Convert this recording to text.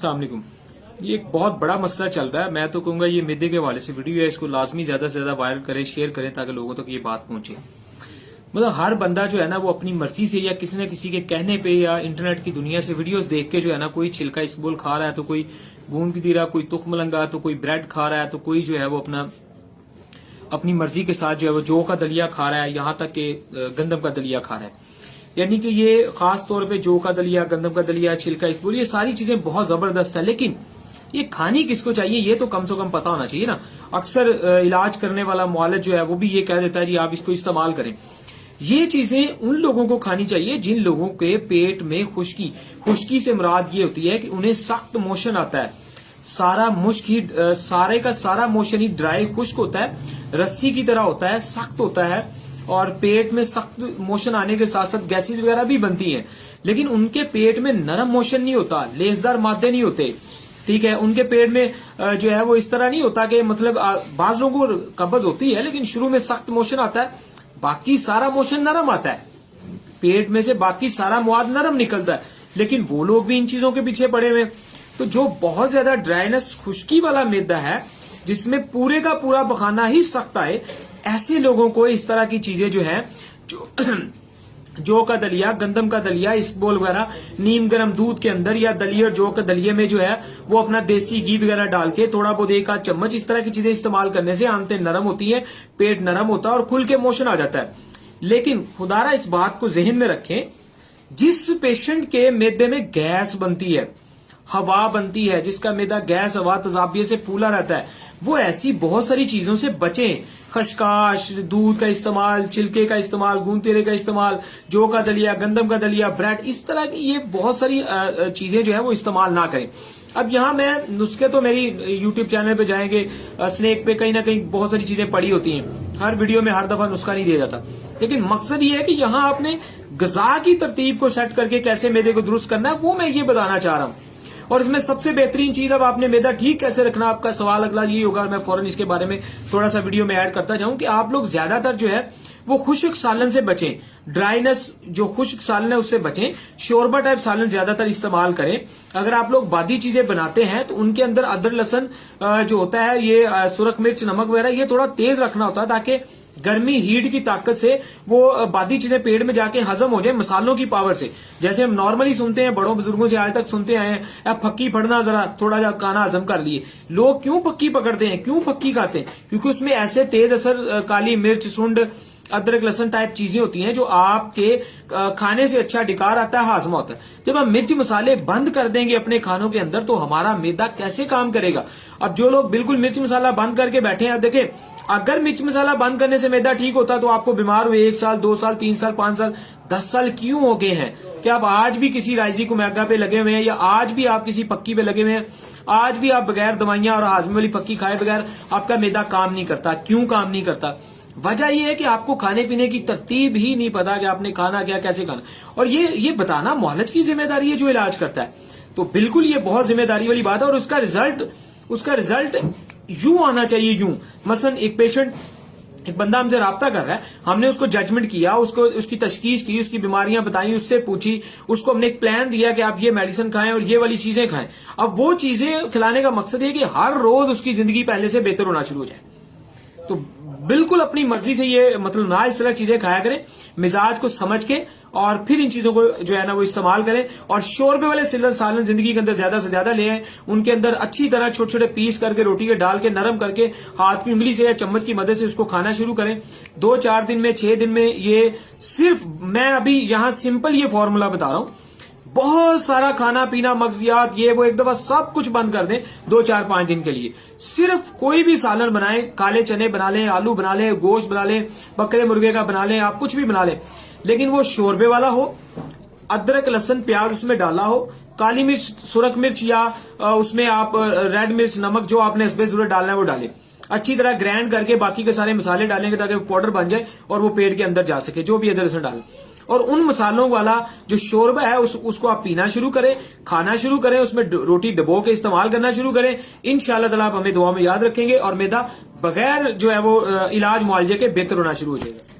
अस्सलाम वालेकुम। ये एक बहुत बड़ा मसला चल रहा है। मैं तो कहूंगा ये मैदे के हवाले से वीडियो है, इसको लाजमी ज्यादा से ज्यादा वायरल करें, शेयर करें ताकि लोगों तक ये बात पहुंचे। मतलब हर बंदा जो है ना वो अपनी मर्जी से या किसी न किसी के कहने पे या इंटरनेट की दुनिया से वीडियोस देख के जो है ना, कोई छिलका इसबगोल खा रहा है तो कोई गूंद की दीरा, कोई तुख मलंगा, तो कोई ब्रेड खा रहा है, तो कोई जो है वो अपनी मर्जी के साथ जो है वो जौ का दलिया खा रहा है, यहाँ तक कि गंदम का दलिया खा रहा है। यानी कि ये खास तौर पे जौ का दलिया, गंदम का दलिया, छिलका इसबगोल, ये सारी चीजें बहुत जबरदस्त है। लेकिन ये खानी किसको चाहिए ये तो कम से कम पता होना चाहिए ना। अक्सर इलाज करने वाला मुआलिज जो है वो भी ये कह देता है जी आप इसको इस्तेमाल करें। ये चीजें उन लोगों को खानी चाहिए जिन लोगों के पेट में खुश्की से मुराद ये होती है कि उन्हें सख्त मोशन आता है। सारा मुश्क ही सारे का सारा मोशन ही ड्राई खुश्क होता है, रस्सी की तरह होता है, सख्त होता है और पेट में सख्त मोशन आने के साथ साथ गैसेज वगैरह भी बनती हैं। लेकिन उनके पेट में नरम मोशन नहीं होता, लेसदार मादे नहीं होते। ठीक है, उनके पेट में जो है वो इस तरह नहीं होता कि मतलब बाज लोगों को कब्ज होती है लेकिन शुरू में सख्त मोशन आता है, बाकी सारा मोशन नरम आता है, पेट में से बाकी सारा मवाद नरम निकलता है। लेकिन वो लोग भी इन चीजों के पीछे पड़े हुए। तो जो बहुत ज्यादा ड्राइनेस खुश्की वाला मैदा है जिसमें पूरे का पूरा बखाना ही सख्त आए, ऐसे लोगों को इस तरह की चीजें जो है जौ का दलिया, गंदम का दलिया, इसबगोल वगैरह नीम गर्म दूध के अंदर या दलिया और जौ के दलिये में जो है वो अपना देसी घी वगैरह डाल के थोड़ा बहुत एक आध चम्मच इस तरह की चीजें इस्तेमाल करने से आंतें नरम होती हैं, पेट नरम होता है और खुल के मोशन आ जाता है। लेकिन खुदारा इस बात को जहन में रखें, जिस पेशेंट के मैदे में गैस बनती है, हवा बनती है, जिसका मैदा गैस हवा तजाबिये से फूला रहता है, वो ऐसी बहुत सारी चीजों से बचें। खशकाश, दूध का इस्तेमाल, छिलके का इस्तेमाल, गूंद तेरे का इस्तेमाल, जौ का दलिया, गंदम का दलिया, ब्रेड, इस तरह की ये बहुत सारी चीजें जो है वो इस्तेमाल ना करें। अब यहाँ मैं नुस्खे तो मेरी यूट्यूब चैनल पे जाएंगे, स्नैक पे कहीं ना कहीं बहुत सारी चीजें पड़ी होती हैं, हर वीडियो में हर दफा नुस्खा नहीं दिया जाता। लेकिन मकसद ये है कि यहाँ आपने गजा की तरतीब को सेट करके कैसे मैदे को दुरुस्त करना है वो मैं ये बताना चाह रहा हूँ। और इसमें सबसे बेहतरीन चीज, अब आपने मैदा ठीक कैसे रखना, आपका सवाल अगला ये होगा, मैं फौरन इसके बारे में थोड़ा सा वीडियो में ऐड करता जाऊं कि आप लोग ज्यादातर जो है वो खुश्क सालन से बचें, ड्राइनेस जो खुश्क सालन है उससे बचें, शोरबा टाइप सालन ज्यादातर इस्तेमाल करें। अगर आप लोग बादी चीजें बनाते हैं तो उनके अंदर अदरक लहसन जो होता है, ये सुरख मिर्च नमक वगैरह ये थोड़ा तेज रखना होता है ताकि गर्मी हीट की ताकत से वो बादी चीजें पेट में जाके हजम हो जाए मसालों की पावर से। जैसे हम नॉर्मली सुनते हैं, बड़ों बुजुर्गों से आज तक सुनते आए हैं, अब फक्की पड़ना जरा थोड़ा जा खाना हजम कर लिए। लोग क्यों फक्की पकड़ते हैं, क्यों फक्की खाते हैं? क्योंकि उसमें ऐसे तेज असर काली मिर्च, सुंड, अदरक लहसन टाइप चीजें होती हैं जो आपके खाने से अच्छा डिकार आता है, हाजमा होता है। जब हम मिर्च मसाले बंद कर देंगे अपने खानों के अंदर तो हमारा मैदा कैसे काम करेगा? अब जो लोग बिल्कुल मिर्च मसाला बंद करके बैठे हैं, देखें अगर मिर्च मसाला बंद करने से मैदा ठीक होता तो आपको बीमार हुए 1 साल, 2 साल, 3 साल, 5 साल, 10 साल क्यों हो गए हैं? क्या आप आज भी किसी राइजी को मैगा पे लगे हुए हैं या आज भी आप किसी पक्की पे लगे हुए हैं? आज भी आप बगैर दवाइयां और हाजमे वाली पक्की खाए बगैर आपका मैदा काम नहीं करता? क्यों काम नहीं करता? वजह यह है कि आपको खाने पीने की तरतीब ही नहीं पता कि आपने खाना क्या, कैसे खाना। और ये बताना मुआलिज की जिम्मेदारी है जो इलाज करता है। तो बिल्कुल ये बहुत जिम्मेदारी वाली बात है और उसका रिजल्ट यूं आना चाहिए, यूं। मसलन एक पेशेंट, एक बंदा हमसे राब्ता कर रहा है, हमने उसको जजमेंट किया, उसको उसकी तशखीस की, उसकी बीमारियां बताई, उससे पूछी, उसको हमने एक प्लान दिया कि आप ये मेडिसिन खाएं और ये वाली चीजें खाएं। अब वो चीजें खिलाने का मकसद है कि हर रोज उसकी जिंदगी पहले से बेहतर होना शुरू हो जाए। तो बिल्कुल अपनी मर्जी से ये मतलब ना इस तरह चीजें खाया करें, मिजाज को समझ के, और फिर इन चीजों को जो है ना वो इस्तेमाल करें। और शोरबे वाले सालन जिंदगी के अंदर ज्यादा से ज्यादा ले आए, उनके अंदर अच्छी तरह छोटे छोटे पीस करके रोटी के डाल के नरम करके हाथ की उंगली से या चम्मच की मदद से उसको खाना शुरू करें। 2-4 दिन में, 6 दिन में, ये सिर्फ मैं अभी यहाँ सिंपल ये फॉर्मूला बता रहा हूं, बहुत सारा खाना पीना, मगजियात, ये वो एक दफा सब कुछ बंद कर दें 2-4-5 दिन के लिए। सिर्फ कोई भी सालन बनाएं, काले चने बना लें, आलू बना लें, गोश्त बना लें, बकरे मुर्गे का बना लें, आप कुछ भी बना लें, लेकिन वो शोरबे वाला हो, अदरक लहसन प्याज उसमें डाला हो, काली मिर्च, सुरख मिर्च या उसमें आप रेड मिर्च, नमक जो आपने इसमें जरूर डालना है वो डालें। अच्छी तरह ग्राइंड करके बाकी के सारे मसाले डालेंगे ताकि वो पाउडर बन जाए और वो पेट के अंदर जा सके, जो भी अदरक लहसन डालें। और उन मसालों वाला जो शोरबा है उसको आप पीना शुरू करें, खाना शुरू करें, उसमें रोटी डबो के इस्तेमाल करना शुरू करें। इंशाअल्लाह ताला आप हमें दुआ में याद रखेंगे और मैदा बगैर जो है वो इलाज मुआवजे के बेहतर होना शुरू हो जाएगा।